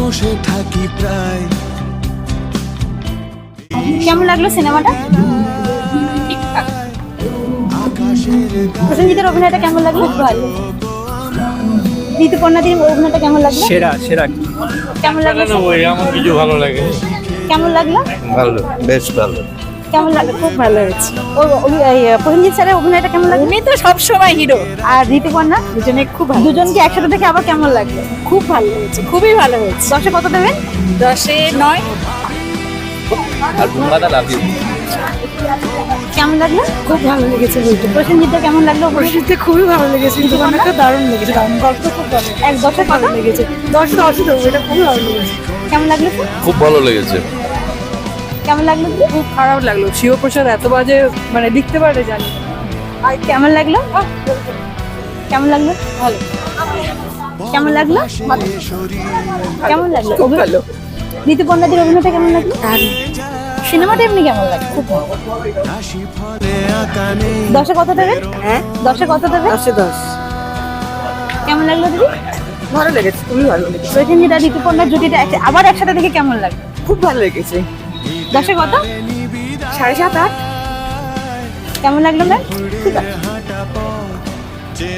বসে থাকি প্রায়। কেমন লাগলো সিনেমাটা? প্রসেনজিতের অভিনয়টা কেমন লাগলো? ভালো। ঋতুপর্ণাদির অভিনয়টা কেমন লাগলো? সেরা সেরা। কেমন লাগলো? আমার কিছু ভালো লাগে। কেমন লাগলো? ভালো, বেশ ভালো। কেমন লাগলো? খুব ভালো হয়েছে। প্রসেনজিৎ স্যারের অভিনয়টা কেমন লাগলো? উনি তো সব সময় হিরো। আর ঋতুপর্ণা? দুজনে খুব ভালো, দুজনকে একসাথে দেখে আবার কেমন লাগলো? খুব ভালো হয়েছে, খুবই ভালো হয়েছে। 10-এ কত দেবেন? 10-এ 9। আর তোমরা লাভ ইউ। কেমন লাগলো? খুব ভালো লেগেছে বইটা। প্রসেনজিৎটা কেমন লাগলো? প্রসেনজিৎকে খুবই ভালো লেগেছে, কিন্তু অনেকটা দারুণ লেগেছে, দারুণ গল্প, খুব ভালো। 10-এ কত ভালো লেগেছে, 10-10 দেবো, এটা খুবই ভালো লেগেছে। কেমন লাগলো? খুব ভালো লেগেছে। কেমন লাগলো? খুব খারাপ লাগলো, শিবপ্রসাদ এত বাজে মানে লিখতে পারে জানি না। আর কেমন লাগলো? কেমন লাগলো? ভালো, কেমন লাগলো? কেমন লাগলো? খুব ভালো। ঋতুপর্ণাদির অভিনয়টা কেমন লাগলো? সিনেমাটা এমনি কেমন লাগলো? খুব ভালো। 10-এ কত দেবেন? হ্যাঁ, 10-এ কত দেবেন? 10-এ 10। কেমন লাগলো দিদি? ভালো লেগেছে, খুবই ভালো লেগেছে, প্রসেনজিৎ আর ঋতুপর্ণার জুটিটা আবার একসাথে দেখে কেমন লাগলো? খুব ভালো লেগেছে। 10-এ কত? 7.5-8। কেমন লাগলো ম্যাম?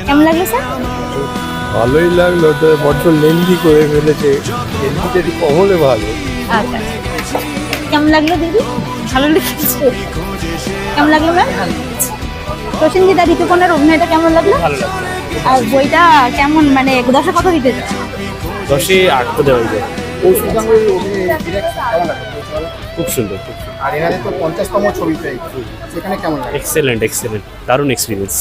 কেমন লাগলো স্যার? ভালোই লাগলো, তো বড্ড লেন্দি করে ফেলেছে, লেন্দি যদি কম হলে ভালো। আচ্ছা, কেমন লাগলো দিদি? ভালো লেগেছে। কেমন লাগলো ম্যাম? প্রসেনজিৎ আর ঋতুপর্ণার অভিনয়টা কেমন লাগলো? ভালো লাগলো। আর বইটা কেমন, মানে 10-এ কত দিতে চান? 10-এ 8 তো দেওয়া যায়। কৌশিক গাঙ্গুলির অভিনয় কেমন লাগে? খুব সুন্দর, খুব আর এখানে তো 50তম ছবিতে, সেখানে কেমন লাগে? এক্সেলেন্ট, এক্সেলেন্ট, দারুণ এক্সপিরিয়েন্স।